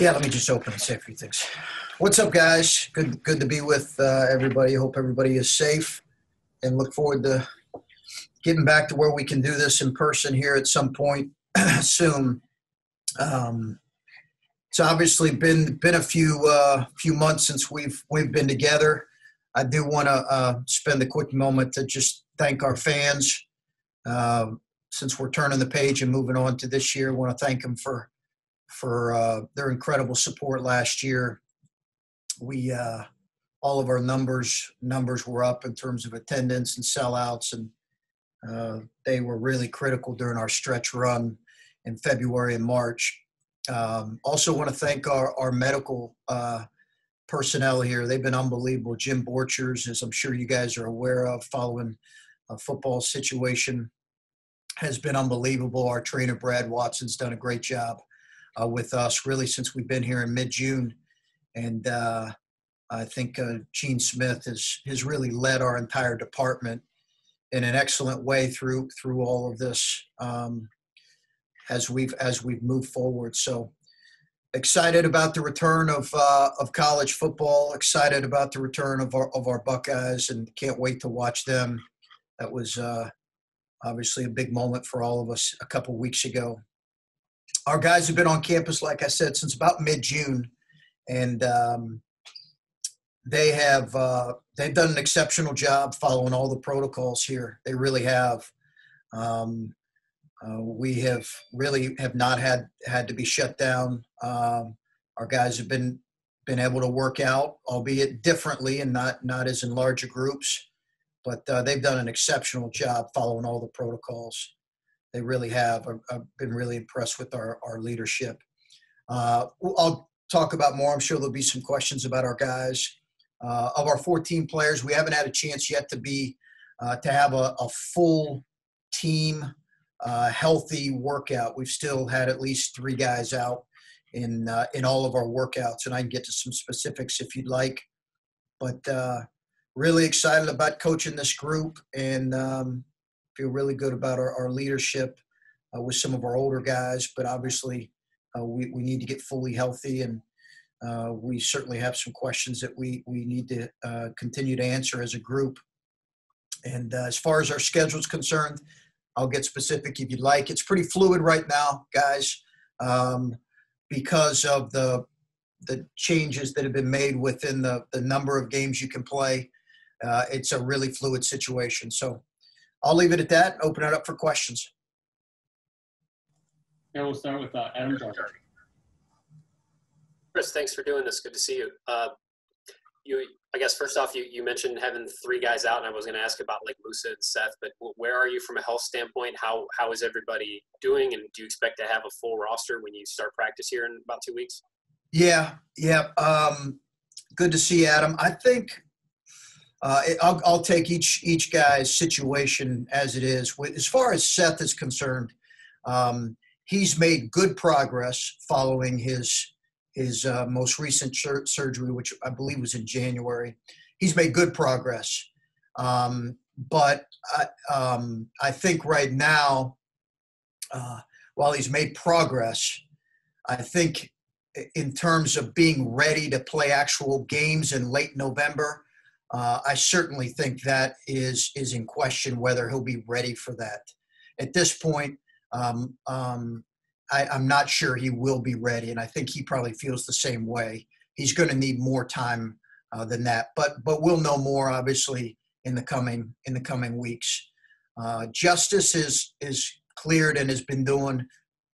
Yeah, let me just open and say a few things. What's up, guys? Good to be with everybody. Hope everybody is safe and look forward to getting back to where we can do this in person here at some point soon. It's obviously been a few months since we've been together. I do want to spend a quick moment to just thank our fans. Since we're turning the page and moving on to this year, I want to thank them for their incredible support last year. We all of our numbers were up in terms of attendance and sellouts, and they were really critical during our stretch run in February and March. Also want to thank our medical personnel here. They've been unbelievable. Jim Borchers, as I'm sure you guys are aware of, following a football situation, has been unbelievable. Our trainer, Brad Watson's done a great job with us really since we've been here in mid-June. And I think Gene Smith has really led our entire department in an excellent way through all of this as we've moved forward. So excited about the return of college football, excited about the return of our Buckeyes, and can't wait to watch them. That was obviously a big moment for all of us a couple weeks ago. Our guys have been on campus, like I said, since about mid-June, and they've done an exceptional job following all the protocols here. They really have. We have not had to be shut down. Our guys have been able to work out, albeit differently and not as in larger groups, but they've done an exceptional job following all the protocols. They really have. I've been really impressed with our leadership. I'll talk about more. I'm sure there'll be some questions about our guys. Of our 14 players, we haven't had a chance yet to have a full team healthy workout. We've still had at least 3 guys out in all of our workouts, and I can get to some specifics if you'd like. But really excited about coaching this group, and feel really good about our leadership with some of our older guys. But obviously, we need to get fully healthy, and we certainly have some questions that we need to continue to answer as a group. And as far as our schedule is concerned, I'll get specific if you'd like. It's pretty fluid right now, guys, because of the changes that have been made within the number of games you can play. It's a really fluid situation. So I'll leave it at that and open it up for questions. Yeah, we'll start with Adam Jordan. Chris, thanks for doing this. Good to see you. I guess first off, you mentioned having 3 guys out, and I was going to ask about like Musa and Seth, but where are you from a health standpoint? How is everybody doing, and do you expect to have a full roster when you start practice here in about 2 weeks? Yeah. Good to see you, Adam. I think I'll take each guy's situation as it is. As far as Seth is concerned, he's made good progress following his most recent surgery, which I believe was in January. He's made good progress. But I think right now, while he's made progress, I think in terms of being ready to play actual games in late November, I certainly think that is in question whether he'll be ready for that. At this point, I'm not sure he will be ready, and I think he probably feels the same way. He's going to need more time than that, but we'll know more obviously in the coming weeks. Justice is cleared and has been doing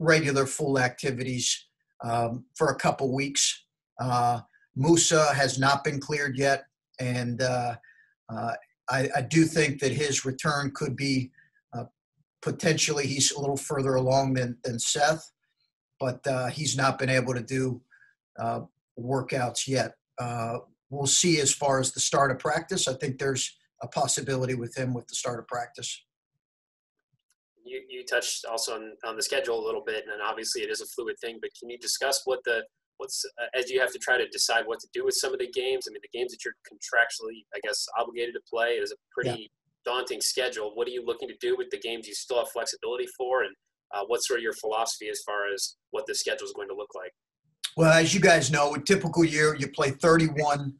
regular full activities for a couple weeks. Musa has not been cleared yet, and I do think that his return could be potentially he's a little further along than Seth, but he's not been able to do workouts yet. We'll see as far as the start of practice. I think there's a possibility with him with the start of practice. You touched also on the schedule a little bit, and obviously it is a fluid thing, but can you discuss what's as you have to try to decide what to do with some of the games? I mean, the games that you're contractually, I guess, obligated to play is a pretty daunting schedule. What are you looking to do with the games you still have flexibility for, and what's sort of your philosophy as far as what the schedule is going to look like? Well, as you guys know, a typical year, you play 31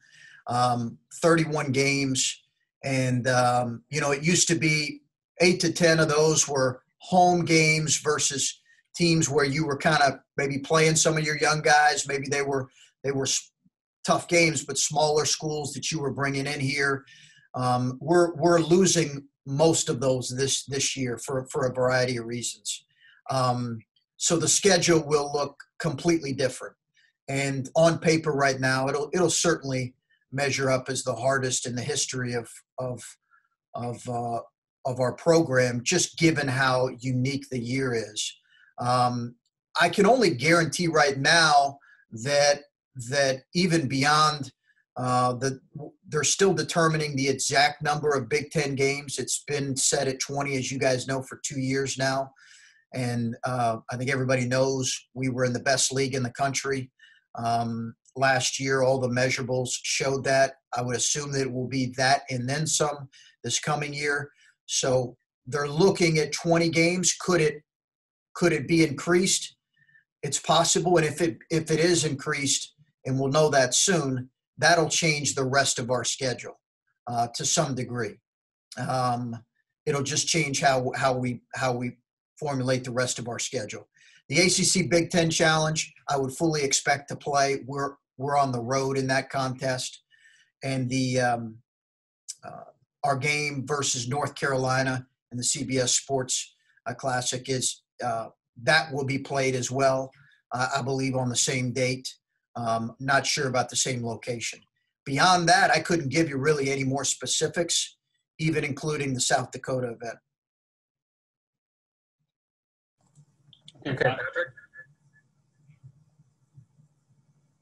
games. And, it used to be 8 to 10 of those were home games versus teams where you were kind of maybe playing some of your young guys. Maybe they were tough games, but smaller schools that you were bringing in here. We're losing most of those this year for a variety of reasons. So the schedule will look completely different. And on paper right now, it'll certainly measure up as the hardest in the history of our program, just given how unique the year is. I can only guarantee right now that even beyond they're still determining the exact number of Big Ten games. It's been set at 20, as you guys know, for 2 years now. And I think everybody knows we were in the best league in the country. Last year, all the measurables showed that. I would assume that it will be that and then some this coming year. So they're looking at 20 games. Could it be increased? It's possible. And if it is increased, and we'll know that soon, that'll change the rest of our schedule to some degree. It'll just change how we formulate the rest of our schedule. The ACC Big Ten Challenge, I would fully expect to play. We're on the road in that contest, and the our game versus North Carolina in the CBS Sports Classic is that will be played as well. I believe on the same date. Not sure about the same location. Beyond that, I couldn't give you really any more specifics, even including the South Dakota event. Okay, Patrick.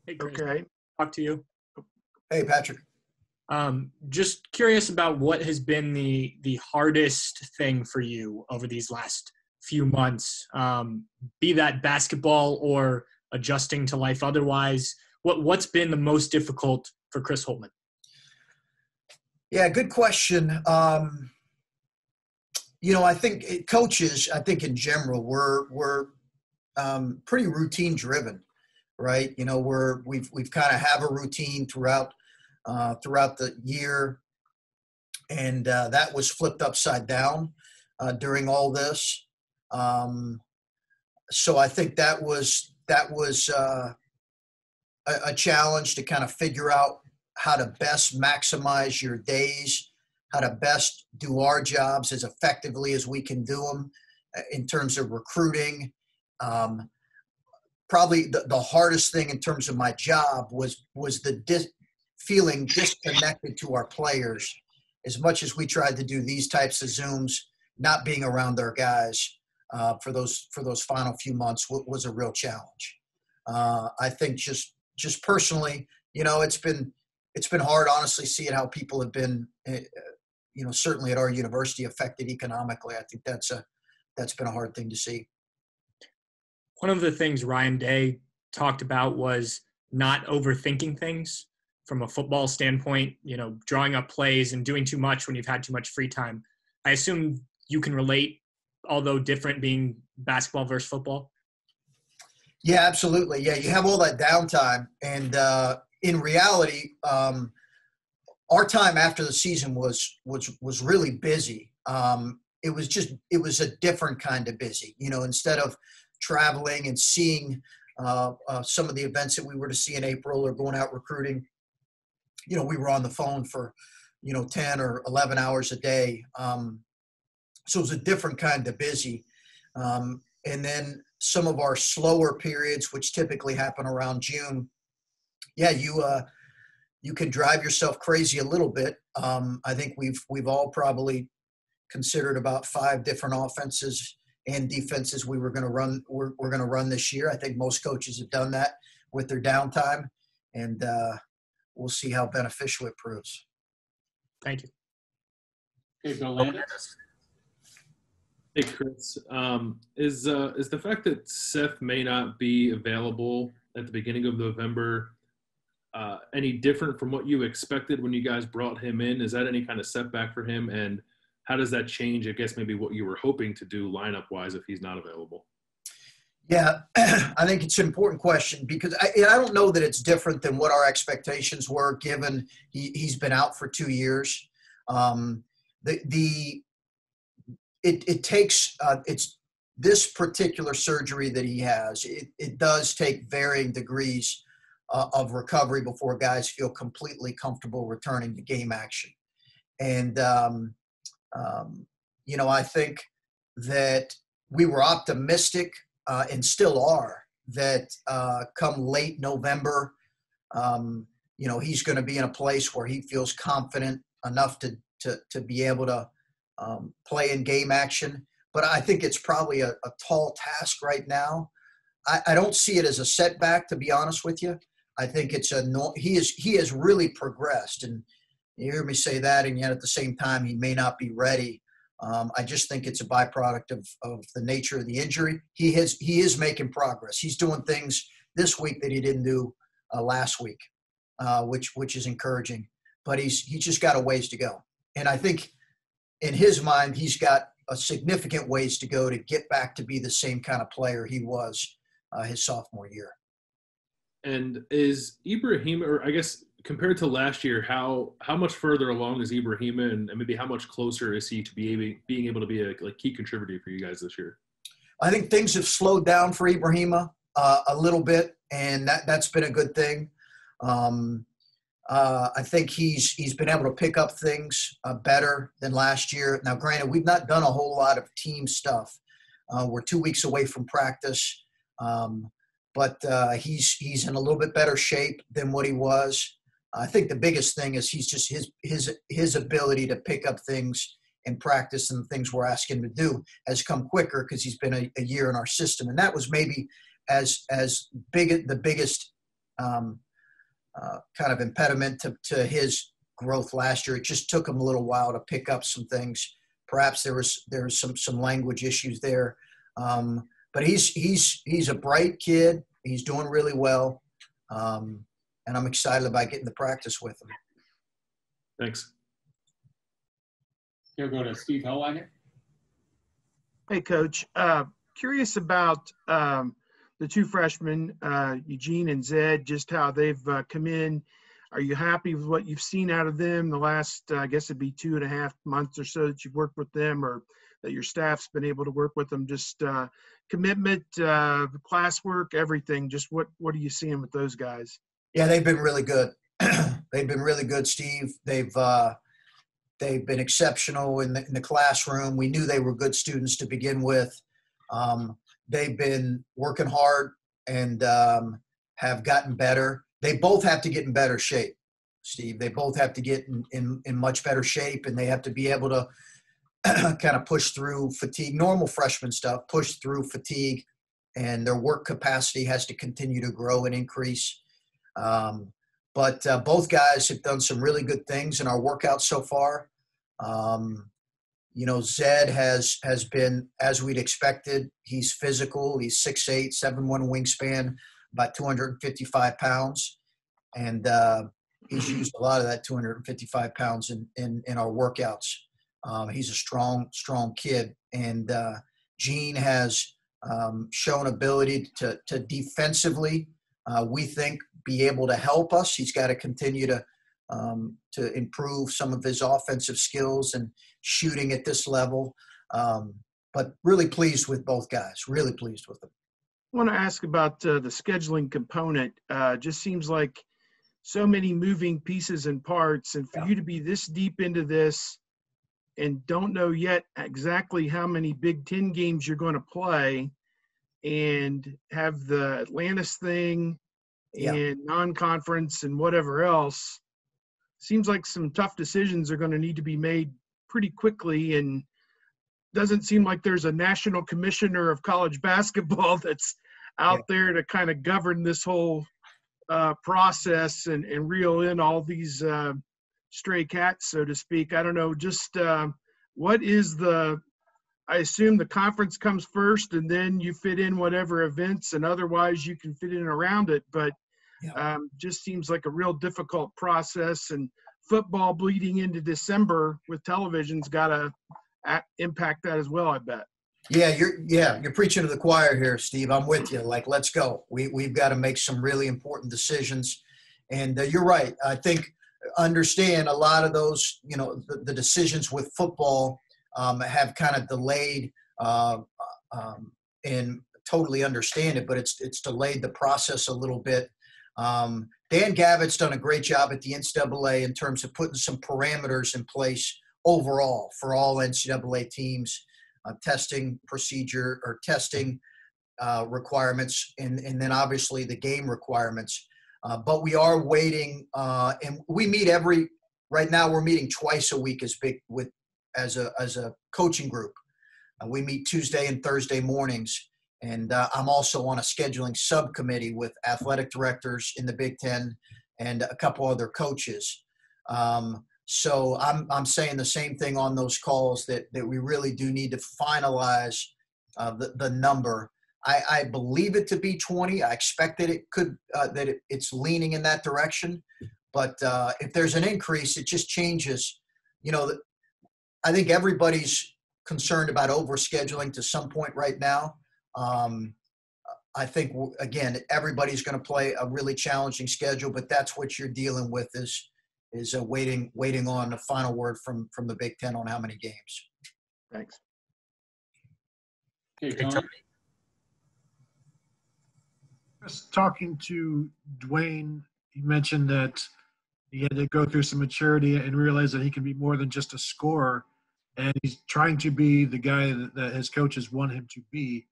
Hey, Chris, Okay. talk to you. Hey, Patrick. Just curious about what has been the hardest thing for you over these last few months, be that basketball or adjusting to life otherwise. What's been the most difficult for Chris Holtmann? Yeah, good question. I think coaches, in general, we're pretty routine driven, right? We've kind of have a routine throughout the year, and that was flipped upside down during all this. So I think that was a challenge to kind of figure out how to best maximize your days, how to best do our jobs as effectively as we can do them in terms of recruiting. Probably the hardest thing in terms of my job was the feeling disconnected to our players. As much as we tried to do these types of Zooms, not being around our guys for those final few months was a real challenge. I think just personally, it's been hard, honestly, seeing how people have been, certainly at our university, affected economically. I think that's been a hard thing to see. One of the things Ryan Day talked about was not overthinking things from a football standpoint, drawing up plays and doing too much when you've had too much free time. I assume you can relate, although different, being basketball versus football. Yeah, absolutely. Yeah, you have all that downtime, and in reality, our time after the season was really busy. It was a different kind of busy. Instead of traveling and seeing some of the events that we were to see in April or going out recruiting, we were on the phone for 10 or 11 hours a day. So it was a different kind of busy. And then some of our slower periods, which typically happen around June, you can drive yourself crazy a little bit. I think we've all probably considered about 5 different offenses and defenses we're going to run this year. I think most coaches have done that with their downtime, and we'll see how beneficial it proves. Thank you. Okay, Bill Landis. Hey, Chris. Is the fact that Seth may not be available at the beginning of November any different from what you expected when you guys brought him in? Is that any kind of setback for him? And how does that change, I guess, maybe what you were hoping to do lineup-wise if he's not available? Yeah, I think it's an important question because I don't know that it's different than what our expectations were, given he's been out for 2 years. Um, it takes it's this particular surgery that he has. It does take varying degrees of recovery before guys feel completely comfortable returning to game action. And I think that we were optimistic and still are that come late November, he's going to be in a place where he feels confident enough to be able to play in game action. But I think it's probably a tall task right now. I don't see it as a setback, to be honest with you. I think he has really progressed, and you hear me say that, and yet at the same time he may not be ready. I just think it's a byproduct of the nature of the injury. He is making progress. He's doing things this week that he didn't do last week, which is encouraging. But he's just got a ways to go, and I think in his mind he's got a significant ways to go to get back to be the same kind of player he was his sophomore year. And is Ibrahima, or I guess compared to last year, how much further along is Ibrahima, and maybe how much closer is he to being able to be a key contributor for you guys this year? I think things have slowed down for Ibrahima a little bit, and that's been a good thing. I think he's been able to pick up things better than last year. Now, granted, we've not done a whole lot of team stuff. We're 2 weeks away from practice, but he's in a little bit better shape than what he was. I think the biggest thing is he's just his ability to pick up things in practice, and the things we're asking him to do has come quicker because he's been a year in our system, and that was maybe the biggest kind of impediment to his growth last year. It just took him a little while to pick up some things. Perhaps there was some language issues there, but he's a bright kid. He's doing really well, and I'm excited about getting to practice with him. Thanks. Here, go to Steve Hellwagon. Hey, Coach. Curious about the two freshmen, Eugene and Zed, just how they've come in. Are you happy with what you've seen out of them the last, I guess it'd be 2.5 months or so that you've worked with them, or that your staff's been able to work with them? Just commitment, classwork, everything. Just what are you seeing with those guys? Yeah, they've been really good. They've been really good, Steve. They've been exceptional in the classroom. We knew they were good students to begin with. They've been working hard and have gotten better. They both have to get in better shape, Steve. They both have to get in much better shape, and they have to be able to kind of push through fatigue, normal freshman stuff, push through fatigue, and their work capacity has to continue to grow and increase. But both guys have done some really good things in our workouts so far. Zed has been, as we'd expected. He's physical. He's 6'8", 7'1" wingspan, about 255 pounds. And he's used a lot of that 255 pounds in our workouts. He's a strong kid. And Gene has shown ability to defensively, we think, be able to help us. He's got to continue to improve some of his offensive skills and shooting at this level. But really pleased with both guys, really pleased with them. I want to ask about the scheduling component. Just seems like so many moving pieces and parts, and for you to be this deep into this and don't know yet exactly how many Big Ten games you're going to play, and have the Atlantis thing and non-conference and whatever else, seems like some tough decisions are going to need to be made pretty quickly, and doesn't seem like there's a national commissioner of college basketball that's out there to kind of govern this whole process and reel in all these stray cats, so to speak. I don't know, just what is I assume the conference comes first and then you fit in whatever events, and otherwise you can fit in around it. But just seems like a real difficult process, and football bleeding into December with television's got to impact that as well, I bet. You're preaching to the choir here, Steve. I'm with you. Like, let's go. We've got to make some really important decisions. And you're right. I think understand a lot of those, the decisions with football have kind of delayed and totally understand it, but it's delayed the process a little bit. Dan Gavitt's done a great job at the NCAA in terms of putting some parameters in place overall for all NCAA teams, testing procedure or testing requirements, and then obviously the game requirements. But we are waiting, and we meet right now we're meeting twice a week as a coaching group. We meet Tuesday and Thursday mornings. And I'm also on a scheduling subcommittee with athletic directors in the Big Ten and a couple other coaches. So I'm saying the same thing on those calls that we really do need to finalize the number. I believe it to be 20. I expect that it could it's leaning in that direction. But if there's an increase, it just changes. I think everybody's concerned about overscheduling to some point right now. I think, again, everybody's going to play a really challenging schedule, but that's what you're dealing with is waiting on the final word from the Big Ten on how many games. Thanks. Okay, Tony. Just talking to Dwayne, you mentioned that he had to go through some maturity and realize that he can be more than just a scorer, and he's trying to be the guy that his coaches want him to be.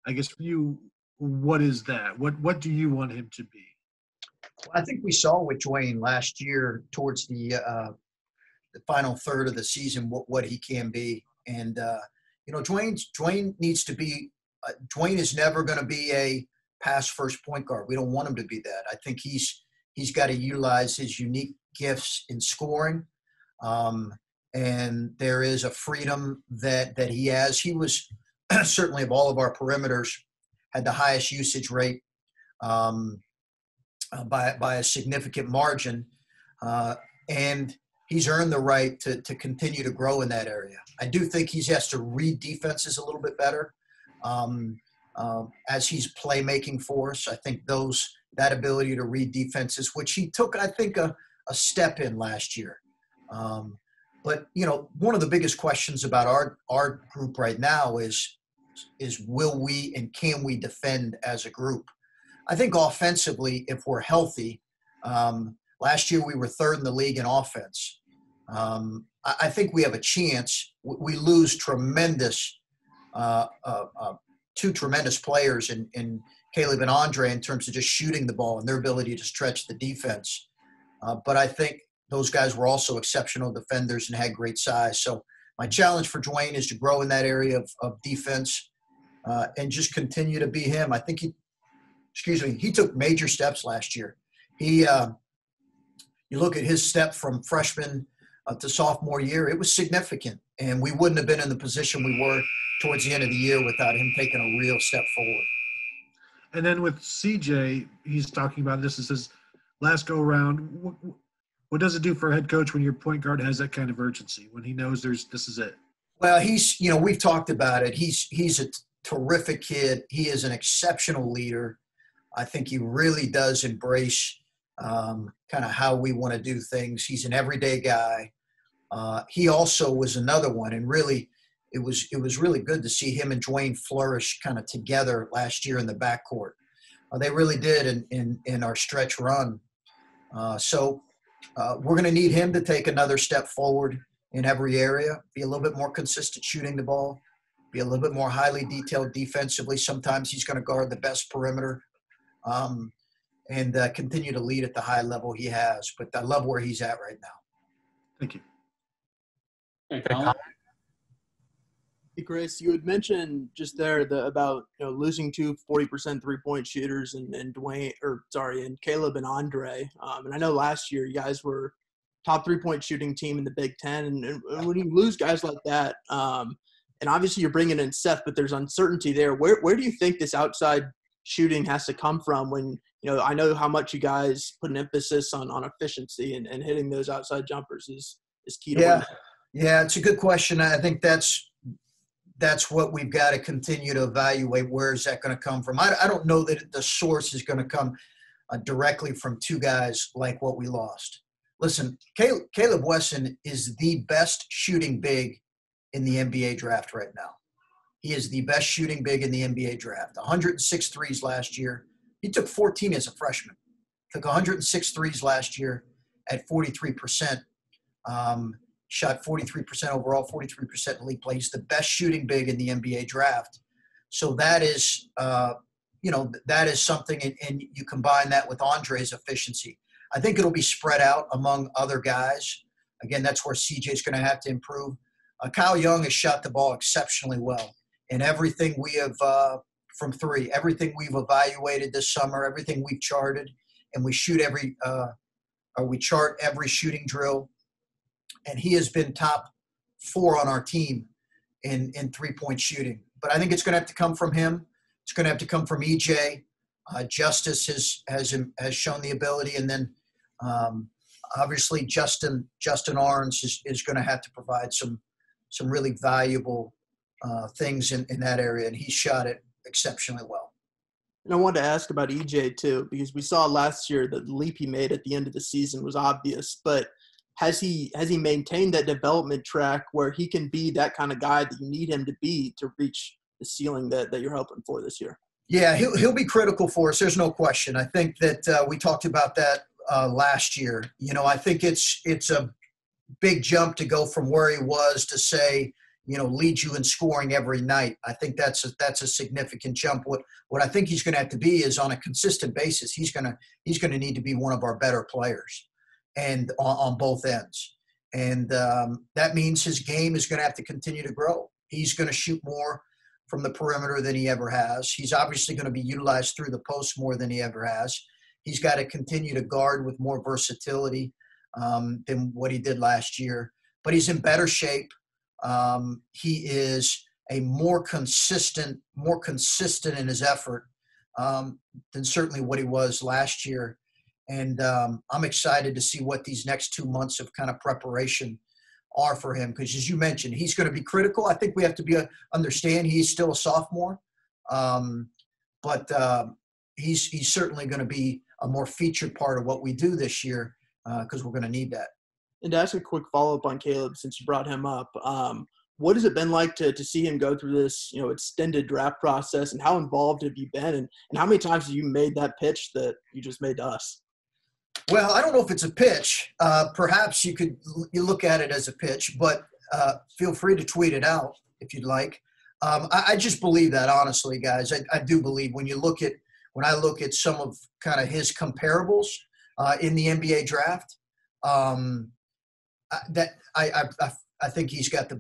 I guess for you, what is that? What do you want him to be? I think we saw with Dwayne last year towards the final third of the season what he can be, and Dwayne needs to be. Dwayne is never going to be a pass first point guard. We don't want him to be that. I think he's got to utilize his unique gifts in scoring, and there is a freedom that he has. He was certainly of all of our perimeters had the highest usage rate by a significant margin, and he's earned the right to continue to grow in that area. I do think he has to read defenses a little bit better as he's playmaking for us. I think that ability to read defenses, which he took, I think, a step in last year. But one of the biggest questions about our group right now is will we and can we defend as a group? I think offensively, if we're healthy, last year we were third in the league in offense. I think we have a chance. We lose two tremendous players in Caleb and Andre in terms of just shooting the ball and their ability to stretch the defense. But I think those guys were also exceptional defenders and had great size. So my challenge for Dwayne is to grow in that area of defense and just continue to be him. I think he took major steps last year. You look at his step from freshman to sophomore year, it was significant. And we wouldn't have been in the position we were towards the end of the year without him taking a real step forward. And then with CJ, he's talking about this as his last go around. What does it do for a head coach when your point guard has that kind of urgency, when he knows this is it? Well, we've talked about it. He's a terrific kid. He is an exceptional leader. I think he really does embrace kind of how we want to do things. He's an everyday guy. He also was another one, and really it was really good to see him and Dwayne flourish kind of together last year in the backcourt. They really did in our stretch run. So we're going to need him to take another step forward in every area, be a little bit more consistent shooting the ball, be a little bit more highly detailed defensively. Sometimes he's going to guard the best perimeter and continue to lead at the high level he has. But I love where he's at right now. Thank you. Okay, Colin. Hey, Chris, you had mentioned just there about losing two 40% three-point shooters and Caleb and Andre. And I know last year you guys were top three-point shooting team in the Big Ten. And when you lose guys like that, and obviously you're bringing in Seth, but there's uncertainty there. Where do you think this outside shooting has to come from when, I know how much you guys put an emphasis on efficiency and hitting those outside jumpers is key to win. Yeah, it's a good question. I think that's that's what we've got to continue to evaluate. Where is that going to come from? I don't know that the source is going to come directly from two guys like what we lost. Listen, Caleb Wesson is the best shooting big in the NBA draft right now. He is the best shooting big in the NBA draft. 106 threes last year. He took 14 as a freshman. Took 106 threes last year at 43%. Shot 43% overall, 43% in league play. He's the best shooting big in the NBA draft. So that is, that is something, and you combine that with Andre's efficiency. I think it'll be spread out among other guys. Again, that's where CJ's going to have to improve. Kyle Young has shot the ball exceptionally well. And everything we have from three, everything we've evaluated this summer, everything we've charted, and we chart every shooting drill. And he has been top 4 on our team in 3-point shooting. But I think it's going to have to come from him. It's going to have to come from EJ. Justice has shown the ability, and then obviously Justin Arns is going to have to provide some really valuable things in that area, and he shot it exceptionally well. And I wanted to ask about EJ too, because we saw last year that the leap he made at the end of the season was obvious, but has he maintained that development track where he can be that kind of guy that you need him to be to reach the ceiling that you're hoping for this year? Yeah, he'll be critical for us. There's no question. I think that we talked about that last year. I think it's a big jump to go from where he was to say, lead you in scoring every night. I think that's a significant jump. What I think he's going to have to be is on a consistent basis. He's going to need to be one of our better players, and on both ends. And that means his game is going to have to continue to grow. He's going to shoot more from the perimeter than he ever has. He's obviously going to be utilized through the post more than he ever has. He's got to continue to guard with more versatility than what he did last year. But he's in better shape. He is a more consistent in his effort than certainly what he was last year. And I'm excited to see what these next 2 months of kind of preparation are for him, because as you mentioned, he's going to be critical. I think we have to understand he's still a sophomore, but he's certainly going to be a more featured part of what we do this year, because we're going to need that. And to ask a quick follow-up on Caleb, since you brought him up, what has it been like to see him go through this extended draft process, and how involved have you been, and how many times have you made that pitch that you just made to us? Well, I don't know if it's a pitch. Perhaps you look at it as a pitch, but feel free to tweet it out if you'd like. I just believe that, honestly, guys. I do believe when I look at some of kind of his comparables in the NBA draft, that I think he's got the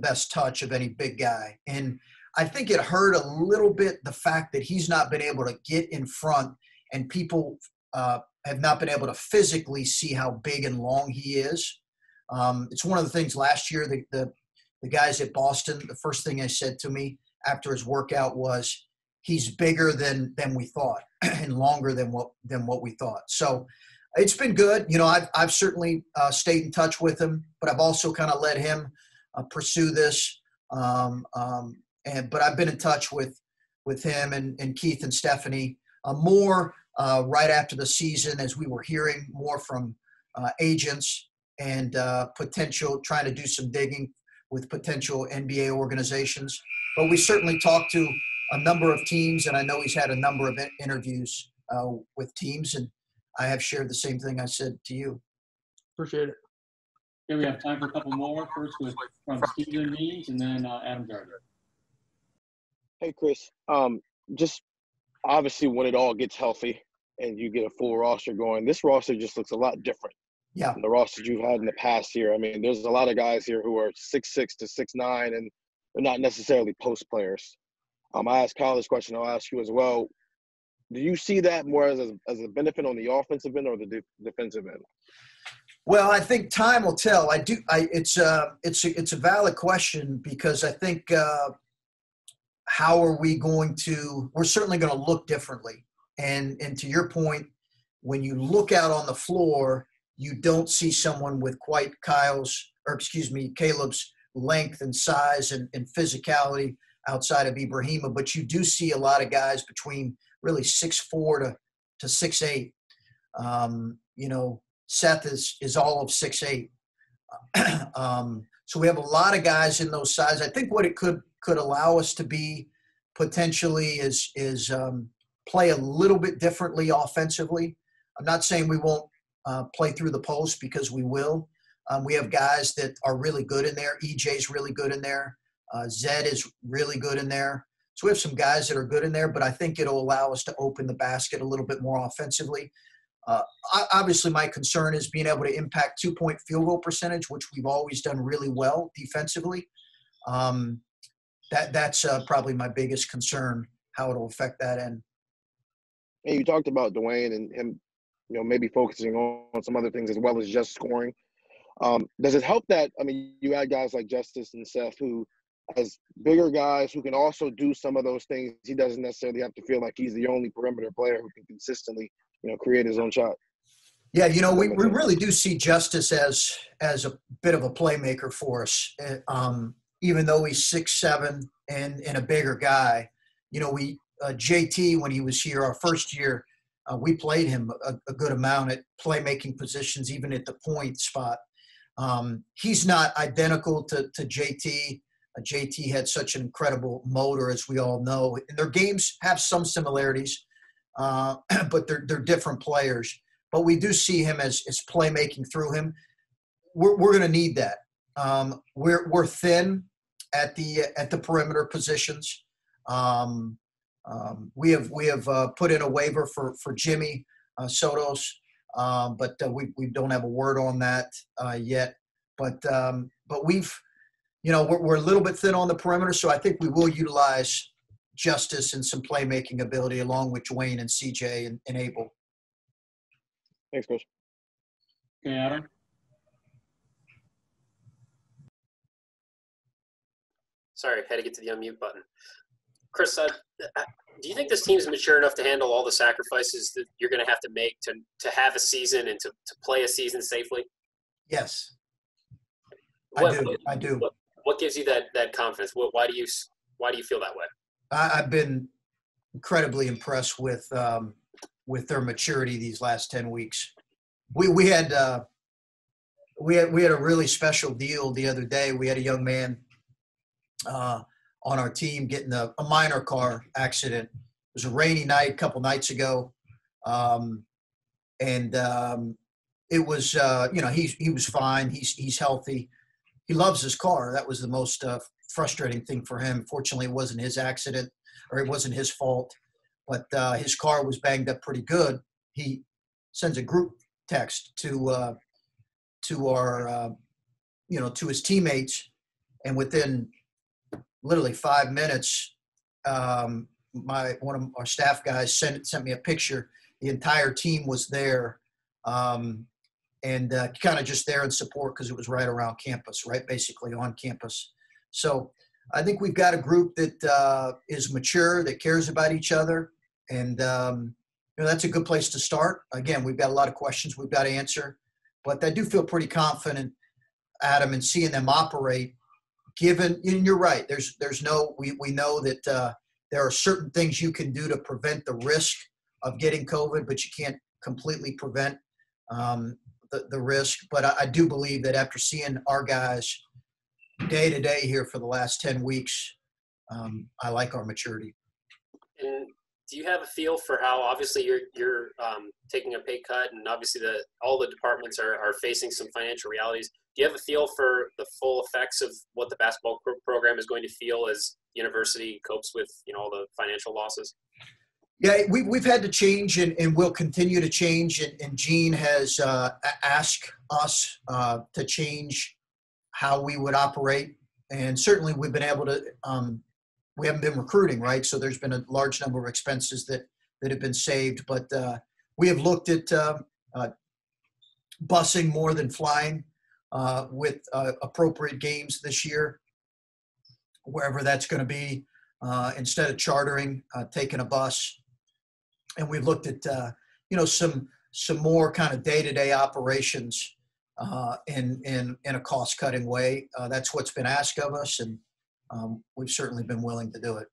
best touch of any big guy. And I think it hurt a little bit the fact that he's not been able to get in front, and people have not been able to physically see how big and long he is. It's one of the things last year, the guys at Boston, the first thing they said to me after his workout was, he's bigger than we thought and longer than what we thought. So it's been good. I've certainly stayed in touch with him, but I've also kind of let him pursue this. But I've been in touch with him and Keith and Stephanie more right after the season, as we were hearing more from agents and trying to do some digging with potential NBA organizations. But we certainly talked to a number of teams, and I know he's had a number of interviews with teams, and I have shared the same thing I said to you. Appreciate it. Okay, we have time for a couple more. First from Stephen Means, and then Adam Gardner. Hey, Chris. Just obviously when it all gets healthy and you get a full roster going, this roster just looks a lot different than the rosters you've had in the past year. I mean, there's a lot of guys here who are 6'6" to 6'9", and they're not necessarily post players. I asked Kyle this question. I'll ask you as well. Do you see that more as a benefit on the offensive end or the defensive end? Well, I think time will tell. It's a valid question, because I think how are we going to – we're certainly going to look differently. And to your point, when you look out on the floor, you don't see someone with quite Caleb's length and size and physicality outside of Ibrahima, but you do see a lot of guys between really 6'4" to 6'8". Seth is all of 6'8". So we have a lot of guys in those sizes. I think what it could allow us to be potentially is play a little bit differently offensively. I'm not saying we won't play through the post, because we will. We have guys that are really good in there. EJ's really good in there. Zed is really good in there. So we have some guys that are good in there, but I think it'll allow us to open the basket a little bit more offensively. Obviously, my concern is being able to impact 2-point field goal percentage, which we've always done really well defensively. That's probably my biggest concern, how it'll affect that end. And you talked about Dwayne and him, maybe focusing on some other things as well as just scoring. Does it help that, you add guys like Justice and Seth, who, as bigger guys who can also do some of those things, he doesn't necessarily have to feel like he's the only perimeter player who can consistently, create his own shot? Yeah, we really do see Justice as a bit of a playmaker for us. Even though he's 6'7" and a bigger guy, JT, when he was here our first year, we played him a good amount at playmaking positions, even at the point spot. He's not identical to JT. JT had such an incredible motor, as we all know. And their games have some similarities, but they're different players. But we do see him as playmaking through him. We're going to need that. We're thin at the perimeter positions. We have put in a waiver for Jimmy Sotos, but we don't have a word on that yet. But we've, we're a little bit thin on the perimeter, so I think we will utilize Justice and some playmaking ability along with Dwayne and CJ and Abel. Thanks, Coach. Okay, Adam. Sorry, had to get to the unmute button. Chris, do you think this team is mature enough to handle all the sacrifices that you're going to have to make to have a season and to play a season safely? Yes, I do. What gives you that confidence? Why do you feel that way? I've been incredibly impressed with their maturity these last 10 weeks. We had a really special deal the other day. We had a young man on our team getting a minor car accident. It was a rainy night a couple nights ago. It was, he was fine. He's healthy. He loves his car. That was the most frustrating thing for him. Fortunately, it wasn't his accident, or it wasn't his fault, but his car was banged up pretty good. He sends a group text to our, to his teammates, and within literally 5 minutes, one of our staff guys sent me a picture. The entire team was there, and kind of just there in support because it was right around campus, right, basically on campus. So I think we've got a group that is mature, that cares about each other, and that's a good place to start. Again, we've got a lot of questions we've got to answer, but I do feel pretty confident, Adam, in seeing them operate. Given, and you're right, we know that there are certain things you can do to prevent the risk of getting COVID, but you can't completely prevent the risk. But I do believe that after seeing our guys day to day here for the last 10 weeks, I like our maturity. And do you have a feel for how, obviously you're taking a pay cut, and obviously all the departments are facing some financial realities. Do you have a feel for the full effects of what the basketball program is going to feel as the university copes with, all the financial losses? Yeah, we've had to change and we'll continue to change. And Gene has asked us to change how we would operate. And certainly we've been able to, we haven't been recruiting, right? So there's been a large number of expenses that have been saved. But we have looked at busing more than flying with appropriate games this year, wherever that's going to be, instead of chartering, taking a bus. And we've looked at, some more kind of day-to-day operations in a cost-cutting way. That's what's been asked of us, and we've certainly been willing to do it.